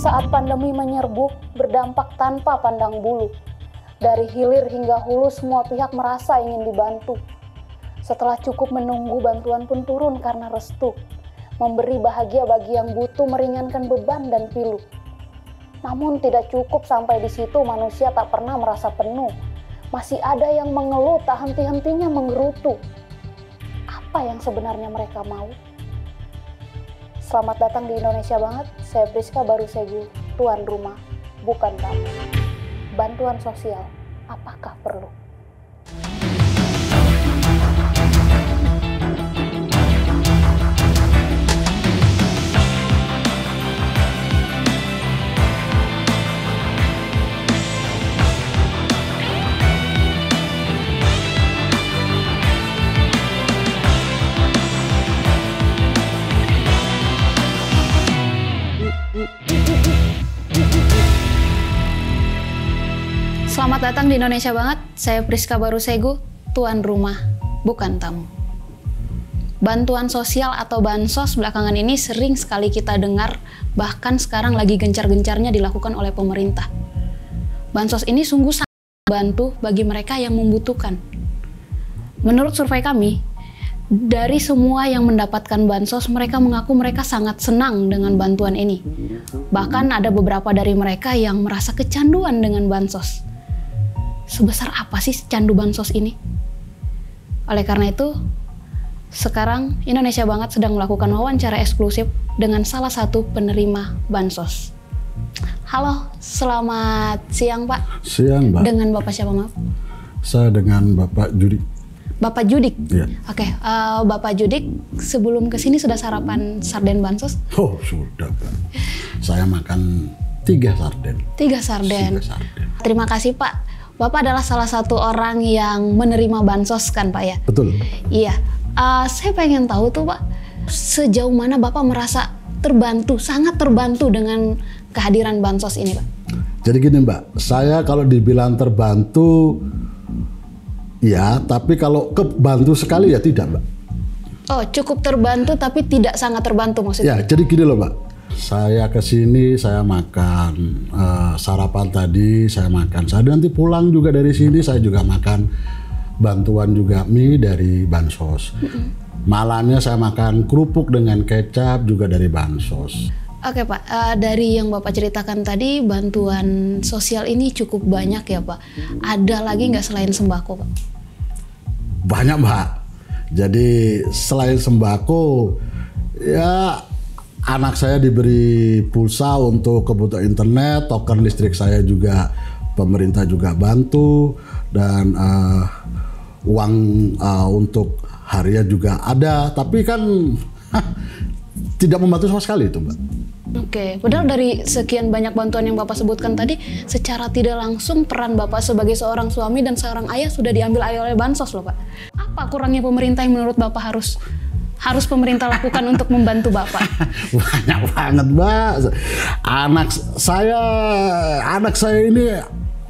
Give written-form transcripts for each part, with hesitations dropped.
Saat pandemi menyerbu, berdampak tanpa pandang bulu. Dari hilir hingga hulu semua pihak merasa ingin dibantu. Setelah cukup menunggu, bantuan pun turun karena restu. Memberi bahagia bagi yang butuh, meringankan beban dan pilu. Namun tidak cukup sampai di situ, manusia tak pernah merasa penuh. Masih ada yang mengeluh, tak henti-hentinya menggerutu. Apa yang sebenarnya mereka mau? Selamat datang di Indonesia Banget, saya Priska Barusegu, tuan rumah, bukan tamu. Bantuan sosial, apakah perlu? Selamat datang di Indonesia Banget, saya Priska Barusegu, tuan rumah, bukan tamu. Bantuan sosial atau bansos belakangan ini sering sekali kita dengar, bahkan sekarang lagi gencar-gencarnya dilakukan oleh pemerintah. Bansos ini sungguh sangat membantu bagi mereka yang membutuhkan. Menurut survei kami, dari semua yang mendapatkan bansos, mereka mengaku mereka sangat senang dengan bantuan ini. Bahkan ada beberapa dari mereka yang merasa kecanduan dengan bansos. Sebesar apa sih candu bansos ini? Oleh karena itu, sekarang Indonesia Banget sedang melakukan wawancara eksklusif dengan salah satu penerima bansos. Halo, selamat siang Pak. Siang Mbak. Dengan Bapak siapa maaf? Saya dengan Bapak Judik. Bapak Judik? Iya. Oke, Bapak Judik sebelum kesini sudah sarapan sarden bansos? Oh sudah Pak. Saya makan 3 sarden. 3 sarden. 3 sarden. Terima kasih Pak. Bapak adalah salah satu orang yang menerima bansos kan Pak ya? Betul. Iya. Saya pengen tahu tuh Pak, sejauh mana Bapak merasa terbantu, sangat terbantu dengan kehadiran bansos ini Pak? Jadi gini Mbak, saya kalau dibilang terbantu, ya, tapi kalau kebantu sekali ya tidak Mbak. Oh, cukup terbantu tapi tidak sangat terbantu maksudnya? Ya, jadi gini loh Mbak. Saya kesini, saya makan sarapan tadi, saya makan. Saya nanti pulang juga dari sini, saya juga makan bantuan juga mie dari bansos. Malamnya saya makan kerupuk dengan kecap juga dari bansos. Oke Pak, dari yang Bapak ceritakan tadi, bantuan sosial ini cukup banyak ya Pak. Ada lagi nggak selain sembako Pak? Banyak Mbak. Jadi selain sembako, ya anak saya diberi pulsa untuk kebutuhan internet, token listrik saya juga pemerintah juga bantu, dan uang untuk harian juga ada, tapi kan tidak membantu sama sekali itu Mbak. Oke, padahal dari sekian banyak bantuan yang Bapak sebutkan tadi, secara tidak langsung peran Bapak sebagai seorang suami dan seorang ayah sudah diambil alih oleh bansos loh Pak. Apa kurangnya pemerintah yang menurut Bapak harus pemerintah lakukan untuk membantu Bapak? Banyak banget Mbak. Anak saya ini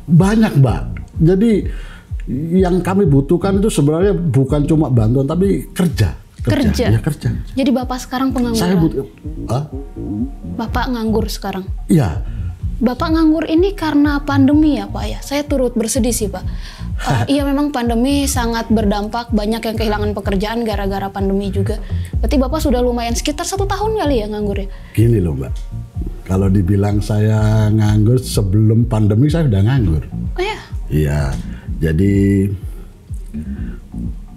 banyak Mbak. Jadi yang kami butuhkan itu sebenarnya bukan cuma bantuan tapi kerja. Ya, kerja. Jadi Bapak sekarang pengangguran? Saya butuh. Bapak nganggur sekarang? Iya. Bapak nganggur ini karena pandemi ya Pak ya? Saya turut bersedih sih Pak. Iya memang pandemi sangat berdampak, banyak yang kehilangan pekerjaan gara-gara pandemi juga. Berarti Bapak sudah lumayan sekitar 1 tahun kali ya nganggur ya? Gini loh Mbak, kalau dibilang saya nganggur sebelum pandemi saya udah nganggur. Oh ya? Iya, jadi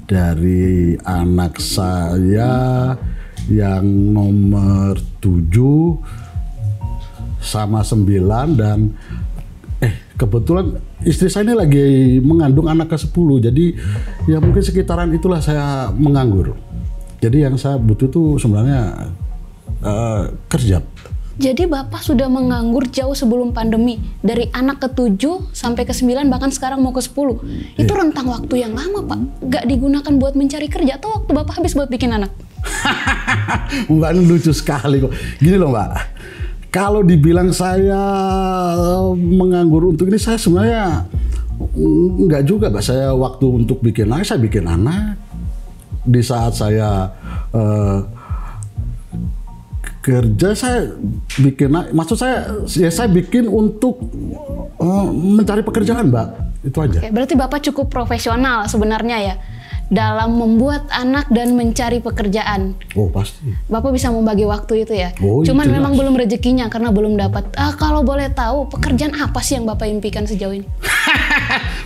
dari anak saya yang nomor 7 sama 9 dan kebetulan istri saya ini lagi mengandung anak ke-10, jadi ya mungkin sekitaran itulah saya menganggur. Jadi yang saya butuh itu sebenarnya kerja. Jadi Bapak sudah menganggur jauh sebelum pandemi, dari anak ke-7 sampai ke-9 bahkan sekarang mau ke-10. Itu rentang waktu yang lama Pak, nggak digunakan buat mencari kerja atau waktu Bapak habis buat bikin anak? Mbak lucu sekali kok. Gini loh Mbak, kalau dibilang saya menganggur untuk ini, saya sebenarnya enggak juga Mbak. Saya waktu untuk bikin anak, saya bikin anak. Di saat saya Kerja saya bikin, maksud saya ya saya bikin untuk mencari pekerjaan, Mbak. Itu aja. Oke, berarti Bapak cukup profesional sebenarnya ya dalam membuat anak dan mencari pekerjaan. Oh pasti. Bapak bisa membagi waktu itu ya. Oh, Cuman jelas. memang belum rezekinya karena belum dapat. Kalau boleh tahu pekerjaan apa sih yang Bapak impikan sejauh ini?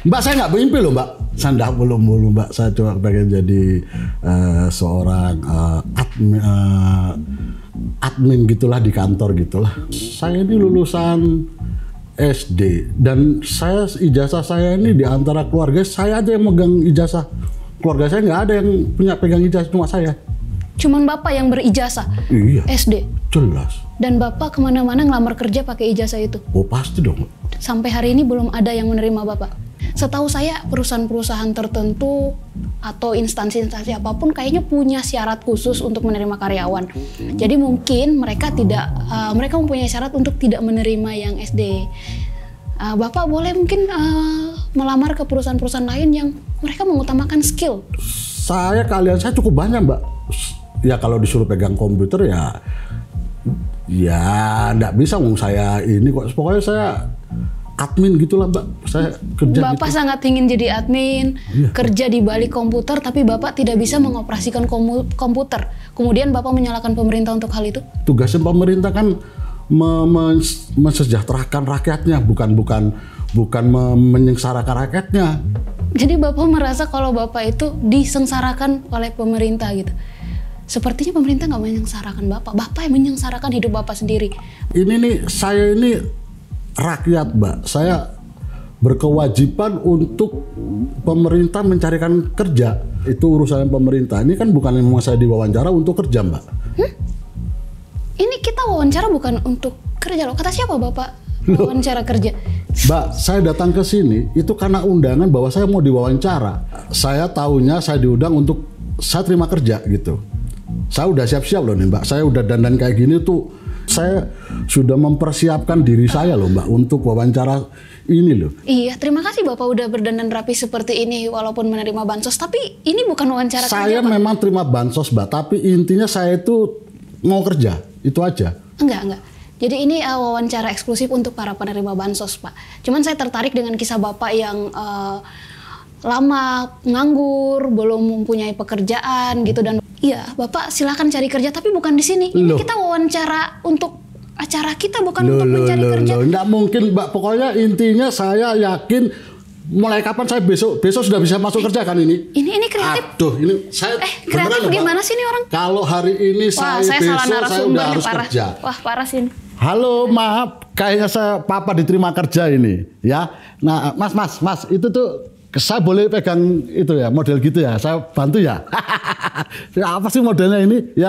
Mbak, saya nggak bermimpi loh, Mbak. Saya nggak belum, Mbak. Saya cuma pengen jadi seorang admin gitulah di kantor gitulah. Saya ini lulusan SD dan ijazah saya ini di antara keluarga saya aja yang megang ijazah. Keluarga saya nggak ada yang punya pegang ijazah, cuma saya. Cuman Bapak yang berijazah? Iya. SD? Jelas. Dan Bapak kemana-mana ngelamar kerja pakai ijazah itu? Oh pasti dong. Sampai hari ini belum ada yang menerima Bapak? Setahu saya perusahaan-perusahaan tertentu atau instansi-instansi apapun kayaknya punya syarat khusus untuk menerima karyawan. Jadi mungkin mereka mereka mempunyai syarat untuk tidak menerima yang SD. Bapak boleh mungkin melamar ke perusahaan-perusahaan lain yang mereka mengutamakan skill. Saya cukup banyak, Mbak. Ya kalau disuruh pegang komputer ya nggak bisa saya ini kok. Pokoknya saya admin gitulah, Mbak. Saya kerja Bapak gitu. sangat ingin jadi admin, kerja di balik komputer, tapi Bapak tidak bisa mengoperasikan komputer. Kemudian Bapak menyalahkan pemerintah untuk hal itu? Tugasnya pemerintah kan mensejahterakan rakyatnya, bukan menyengsarakan rakyatnya. Jadi Bapak merasa kalau Bapak itu disengsarakan oleh pemerintah gitu? Sepertinya pemerintah nggak menyengsarakan Bapak. Bapak yang menyengsarakan hidup Bapak sendiri. Saya ini rakyat, Mbak. Saya berkewajiban untuk pemerintah mencarikan kerja. Itu urusan pemerintah. Ini kan bukan memang saya diwawancara untuk kerja, Mbak. Ini kita wawancara bukan untuk kerja loh. Kata siapa Bapak wawancara kerja? Mbak, saya datang ke sini itu karena undangan bahwa saya mau diwawancara. Saya tahunya saya diundang untuk saya terima kerja gitu. Saya udah siap-siap loh nih, Mbak. Saya udah dandan kayak gini tuh. Saya sudah mempersiapkan diri saya loh, Mbak, untuk wawancara ini loh. Iya, terima kasih Bapak udah berdandan rapi seperti ini walaupun menerima bansos. Tapi ini bukan wawancara kerja. Saya memang terima bansos, Mbak. Tapi intinya saya itu mau kerja. Itu aja. Enggak. Jadi ini wawancara eksklusif untuk para penerima bansos, Pak. Cuman saya tertarik dengan kisah Bapak yang lama nganggur, belum mempunyai pekerjaan gitu. Dan iya, Bapak silakan cari kerja, tapi bukan di sini. Ini kita wawancara untuk acara kita, bukan untuk mencari kerja. Nggak mungkin, Mbak. Pokoknya intinya saya yakin mulai kapan saya besok sudah bisa masuk kerja kan ini? Ini kreatif. Aduh, ini saya kreatif gimana sih ini orang? Kalau hari ini saya besok saya udah harus kerja. Wah, parah sih ini. Halo, maaf, kayaknya Papa diterima kerja ini, ya. Nah, Mas, itu tuh saya boleh pegang itu ya, model gitu ya, saya bantu ya. Apa sih modelnya ini, ya?